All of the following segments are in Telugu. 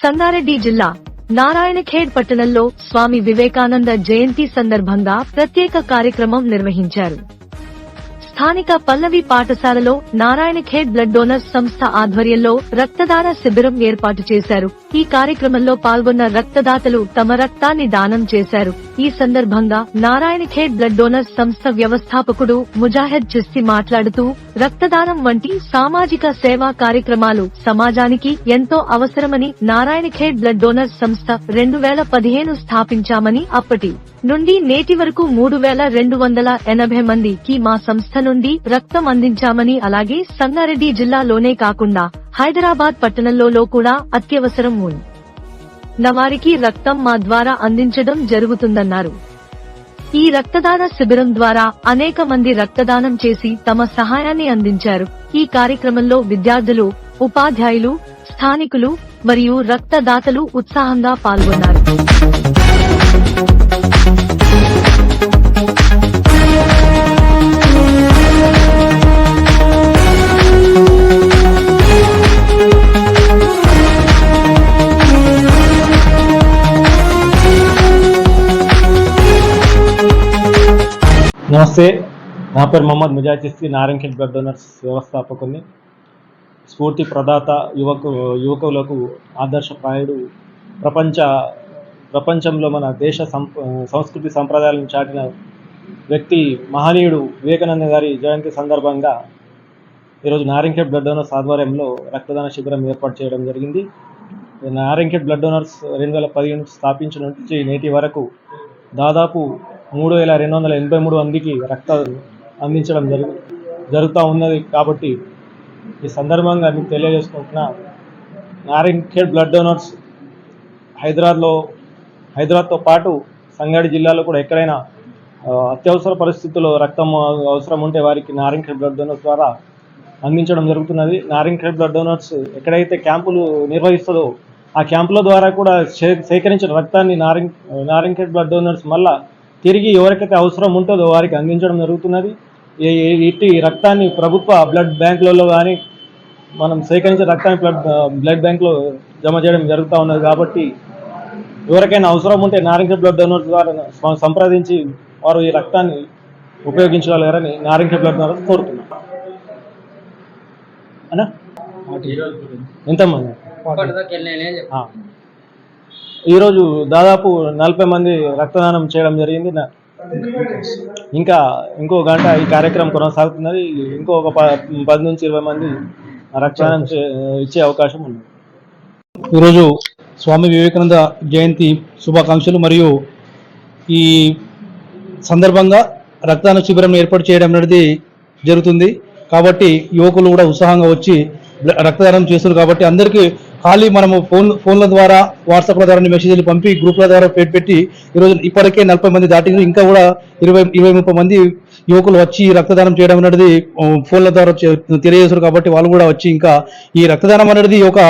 సంగారెడ్డి జిల్లా నారాయణఖేడ్ పట్టణంలో స్వామి వివేకానంద జయంతి సందర్భంగా ప్రత్యేక కార్యక్రమం నిర్వహించారు. స్థానిక పల్లవి పాఠశాలలో నారాయణఖేడ్ బ్లడ్ డోనర్స్ సంస్థ ఆధ్వర్యంలో రక్తదాన శిబిరం ఏర్పాటు చేశారు. ఈ కార్యక్రమంలో పాల్గొన్న రక్తదాతలు తమ రక్తాన్ని దానం చేశారు. ఈ సందర్భంగా నారాయణఖేడ్ బ్లడ్ డోనర్స్ సంస్థ వ్యవస్థాపకుడు ముజాహిద్ చిస్తి మాట్లాడుతూ, రక్తదానం వంటి సామాజిక సేవా కార్యక్రమాలు సమాజానికి ఎంతో అవసరమని, నారాయణఖేడ్ బ్లడ్ డోనర్స్ సంస్థ 2015 స్థాపించామని, అప్పటి నుండి నేటి వరకు 3280 మందికి మా సంస్థ నుండి రక్తం అందించామని, అలాగే సంగారెడ్డి జిల్లాలోనే కాకుండా హైదరాబాద్ పట్టణంలో కూడా అత్యవసరం ఉన్న వారికి రక్తం మా ద్వారా అందించడం జరుగుతుందన్నారు. ఈ రక్తదాన శిబిరం ద్వారా అనేక మంది రక్తదానం చేసి తమ సహాయాన్ని అందించారు. ఈ కార్యక్రమంలో విద్యార్థులు, ఉపాధ్యాయులు, స్థానికులు మరియు రక్తదాతలు ఉత్సాహంగా పాల్గొన్నారు. నమస్తే, నా పేరు మొహమ్మద్ ముజాహిద్ చిస్తి, నారాయణఖేడ్ బ్లడ్ డోనర్స్ వ్యవస్థాపకుని, స్ఫూర్తి ప్రదాత, యువకులకు ఆదర్శప్రాయుడు, ప్రపంచంలో మన దేశ సంస్కృతి సంప్రదాయాలను చాటిన వ్యక్తి మహనీయుడు వివేకానంద గారి జయంతి సందర్భంగా ఈరోజు నారాయణఖేడ్ బ్లడ్ డోనర్స్ ఆధ్వర్యంలో రక్తదాన శిబిరం ఏర్పాటు చేయడం జరిగింది. నారాయణఖేడ్ బ్లడ్ డోనర్స్ 2015 స్థాపించిన నుంచి నేటి వరకు దాదాపు 3283 మందికి రక్తం అందించడం జరుగుతూ ఉన్నది. కాబట్టి ఈ సందర్భంగా మీకు తెలియజేసుకుంటున్నా, నారాయణఖేడ్ బ్లడ్ డోనర్స్ హైదరాబాద్తో పాటు సంగారెడ్డి జిల్లాలో కూడా ఎక్కడైనా అత్యవసర పరిస్థితుల్లో రక్తం అవసరం ఉంటే వారికి నారాయణఖేడ్ బ్లడ్ డోనర్స్ ద్వారా అందించడం జరుగుతున్నది. నారాయణఖేడ్ బ్లడ్ డోనర్స్ ఎక్కడైతే క్యాంపులు నిర్వహిస్తుందో ఆ క్యాంపుల ద్వారా కూడా సేకరించిన రక్తాన్ని నారాయణఖేడ్ బ్లడ్ డోనర్స్ మళ్ళా తిరిగి ఎవరికైతే అవసరం ఉంటుందో వారికి అందించడం జరుగుతున్నది. ఇట్టి రక్తాన్ని ప్రభుత్వ బ్లడ్ బ్యాంకులలో కానీ మనం సేకరించిన రక్తాన్ని బ్లడ్ బ్యాంకులో జమ చేయడం జరుగుతూ ఉన్నది. కాబట్టి ఎవరికైనా అవసరం ఉంటే నారాయణఖేడ్ బ్లడ్ డోనర్స్ ద్వారా సంప్రదించి వారు ఈ రక్తాన్ని ఉపయోగించగలరని నారాయణఖేడ్ బ్లడ్ డోనర్స్ కోరుతున్నాం. అన్నా ఎంతమంది? ఈరోజు దాదాపు 40 మంది రక్తదానం చేయడం జరిగింది. ఇంకో గంట ఈ కార్యక్రమం కొనసాగుతున్నది. ఇంకొక 10 నుంచి 20 మంది రక్తదానం ఇచ్చే అవకాశం ఉంది. ఈరోజు స్వామి వివేకానంద జయంతి శుభాకాంక్షలు. మరియు ఈ సందర్భంగా రక్తదాన శిబిరం ఏర్పాటు చేయడం అనేది జరుగుతుంది. కాబట్టి యువకులు కూడా ఉత్సాహంగా వచ్చి రక్తదానం చేస్తున్నారు. కాబట్టి అందరికీ ఖాళీ మనము ఫోన్ల ద్వారా, వాట్సాప్ల ద్వారా మెసేజ్లు పంపి గ్రూప్ల ద్వారా పెట్టి ఈరోజు ఇప్పటికే 40 మంది దాటి ఇంకా కూడా 20-30 మంది యువకులు వచ్చి రక్తదానం చేయడం అనేది ఫోన్ల ద్వారా తెలియజేస్తారు. కాబట్టి వాళ్ళు కూడా వచ్చి ఇంకా ఈ రక్తదానం అనేది ఒక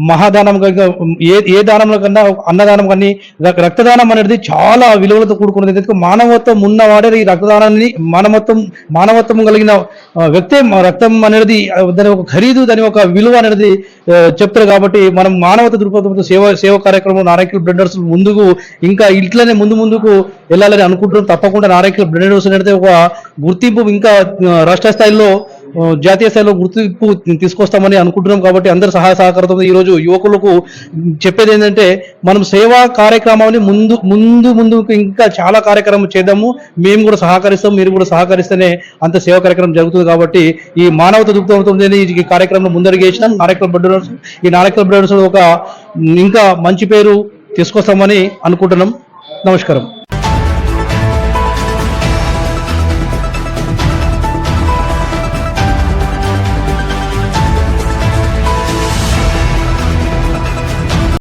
మహాదానం, ఏ దానంలో కన్నా అన్నదానం కానీ రక్తదానం అనేది చాలా విలువలతో కూడుకున్నది. ఎందుకంటే మానవత్వం ఉన్నవాడే ఈ రక్తదానాన్ని, మానవత్వం కలిగిన వ్యక్తే రక్తం అనేది దాని ఒక ఖరీదు, దాని ఒక విలువ అనేది చెప్తారు. కాబట్టి మనం మానవత దృక్పథంతో సేవ కార్యక్రమం నారాయణఖేడ్ బ్లడ్ డోనర్స్ ముందుకు ఇంకా ఇట్లనే ముందుకు వెళ్ళాలని అనుకుంటున్నాం. తప్పకుండా నారాయణఖేడ్ బ్లడ్ డోనర్స్ అనేది ఒక గుర్తింపు ఇంకా రాష్ట్ర స్థాయిలో, జాతీయ స్థాయిలో గుర్తింపు తీసుకొస్తామని అనుకుంటున్నాం. కాబట్టి అందరు సహాయ సహకారంతో ఈరోజు యువకులకు చెప్పేది ఏంటంటే, మనం సేవా కార్యక్రమాన్ని ముందు ఇంకా చాలా కార్యక్రమం చేద్దాము. మేము కూడా సహకరిస్తాం, మీరు కూడా సహకరిస్తేనే అంత సేవా కార్యక్రమం జరుగుతుంది. కాబట్టి ఈ మానవత దృక్పథంతో ఈ కార్యక్రమం ముందడుగు వేసినాం. నారాయణఖేడ్ బ్లడ్ డోనర్స్ ఈ నారాయణఖేడ్ బ్లడ్ డోనర్స్ ఒక ఇంకా మంచి పేరు తీసుకొస్తామని అనుకుంటున్నాం. నమస్కారం.